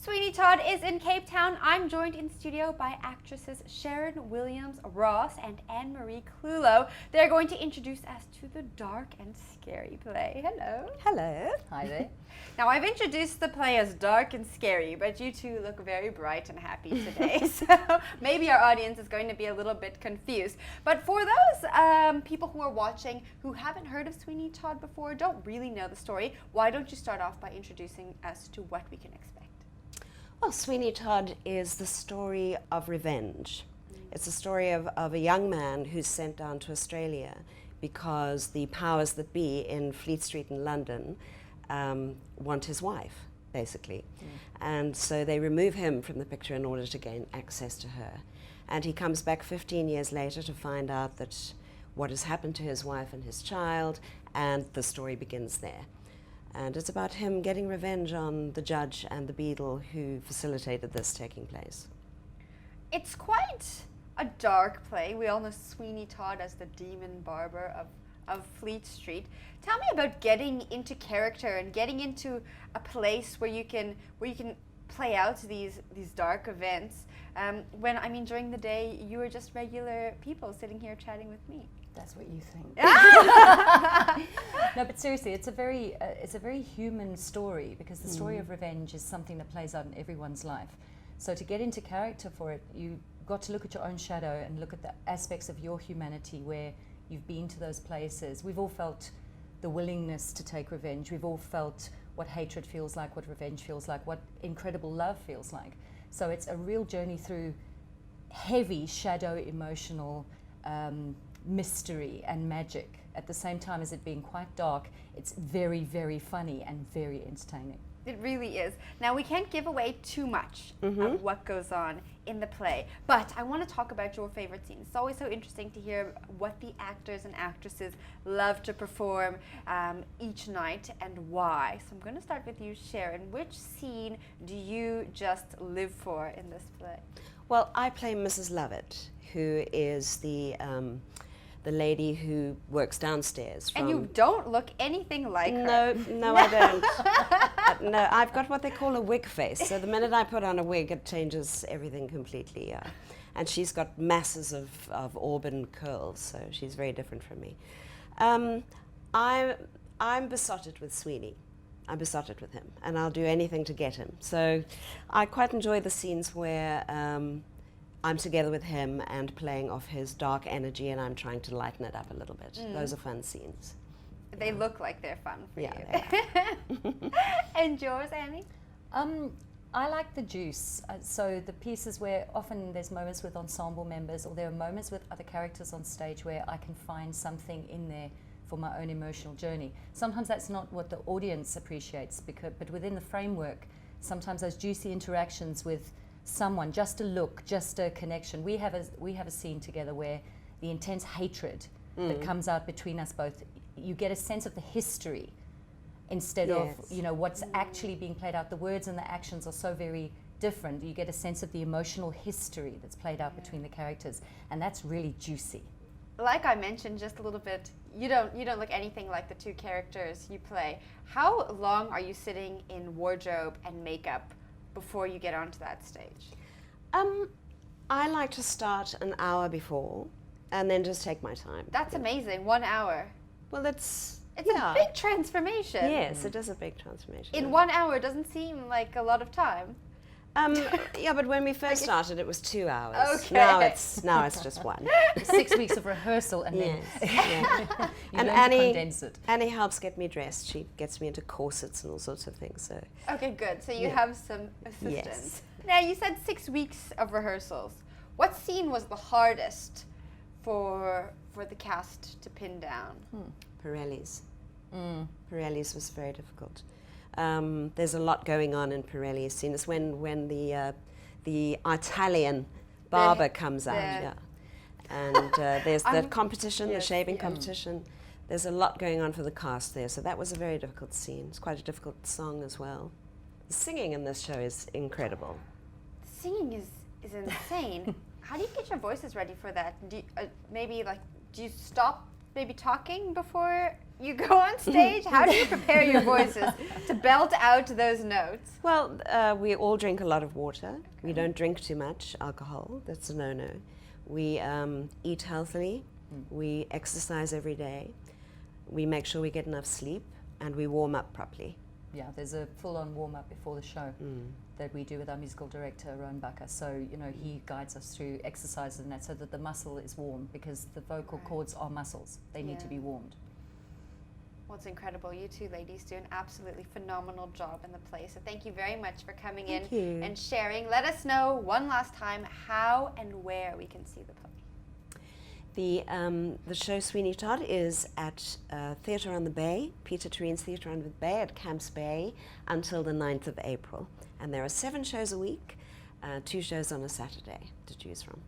Sweeney Todd is in Cape Town. I'm joined in studio by actresses Sharon Williams-Ross and Anne-Marie Clulo. They're going to introduce us to the dark and scary play. Hello. Hello. Hi there. Now, I've introduced the play as dark and scary, but you two look very bright and happy today, so maybe our audience is going to be a little bit confused. But for those people who are watching who haven't heard of Sweeney Todd before, don't really know the story, why don't you start off by introducing us to what we can expect? Well, Sweeney Todd is the story of revenge. It's a story of a young man who's sent down to Australia because the powers that be in Fleet Street in London want his wife, basically. And so they remove him from the picture in order to gain access to her. And he comes back 15 years later to find out that what has happened to his wife and his child, and the story begins there. And it's about him getting revenge on the judge and the beadle who facilitated this taking place. It's quite a dark play. We all know Sweeney Todd as the demon barber of Fleet Street. Tell me about getting into character and getting into a place where you can play out these dark events. During the day you were just regular people sitting here chatting with me. That's what you think. No, but seriously, it's a very human story, because the story of revenge is something that plays out in everyone's life. So to get into character for it, you got to look at your own shadow and look at the aspects of your humanity where you've been to those places. We've all felt the willingness to take revenge. We've all felt what hatred feels like, what revenge feels like, what incredible love feels like. So it's a real journey through heavy shadow emotional mystery and magic. At the same time as it being quite dark, it's very, very funny and very entertaining. It really is. Now, we can't give away too much of what goes on in the play, but I want to talk about your favorite scenes. It's always so interesting to hear what the actors and actresses love to perform each night and why. So I'm going to start with you, Sharon. Which scene do you just live for in this play? Well, I play Mrs. Lovett, who is the lady who works downstairs. And you don't look anything like her. No, I don't. No, I've got what they call a wig face. So the minute I put on a wig, it changes everything completely. And she's got masses of auburn curls, so she's very different from me. I'm besotted with Sweeney. I'm besotted with him, and I'll do anything to get him. So I quite enjoy the scenes where I'm together with him and playing off his dark energy, and I'm trying to lighten it up a little bit. Those are fun scenes. They look like they're fun for you. They are. And yours, Annie? I like the juice. So the pieces where often there's moments with ensemble members, or there are moments with other characters on stage where I can find something in there for my own emotional journey. Sometimes that's not what the audience appreciates, but within the framework, sometimes those juicy interactions with someone, just a look, just a connection. We have a scene together where the intense hatred that comes out between us both, you get a sense of the history instead of what's actually being played out. The words and the actions are so very different. You get a sense of the emotional history that's played out between the characters, and that's really juicy. Like I mentioned just a little bit, you don't look anything like the two characters you play. How long are you sitting in wardrobe and makeup before you get onto that stage? I like to start an hour before and then just take my time. That's amazing, 1 hour. Well, it's a big transformation. Yes, it is a big transformation. In 1 hour doesn't seem like a lot of time. Yeah, but when we first started, it was 2 hours. Okay. Now it's just one. 6 weeks of rehearsal, and then you and learn to condense it. Annie helps get me dressed. She gets me into corsets and all sorts of things. So. Okay, good. So you have some assistance. Yes. Now, you said 6 weeks of rehearsals. What scene was the hardest for the cast to pin down? Pirelli's. Pirelli's was very difficult. There's a lot going on in Pirelli's scene. It's when the Italian barber comes out, and there's the competition, the shaving competition. There's a lot going on for the cast there, so that was a very difficult scene. It's quite a difficult song as well. The singing in this show is incredible. Singing is insane. How do you get your voices ready for that? Do you stop maybe talking before You go on stage. How do you prepare your voices to belt out those notes? Well, we all drink a lot of water. We don't drink too much alcohol. That's a no-no. We eat healthily. We exercise every day. We make sure we get enough sleep, and we warm up properly. Yeah, there's a full-on warm-up before the show that we do with our musical director, Rowan Bakker. So, you know, he guides us through exercises and that so that the muscle is warm, because the vocal cords are muscles. They need to be warmed. Well, it's incredible. You two ladies do an absolutely phenomenal job in the play. So thank you very much for coming Thank in you. and sharing. Let us know one last time how and where we can see the play. The show Sweeney Todd is at Theatre on the Bay, Peter Turin's Theatre on the Bay at Camps Bay until the 9th of April. And there are 7 shows a week, 2 shows on a Saturday to choose from.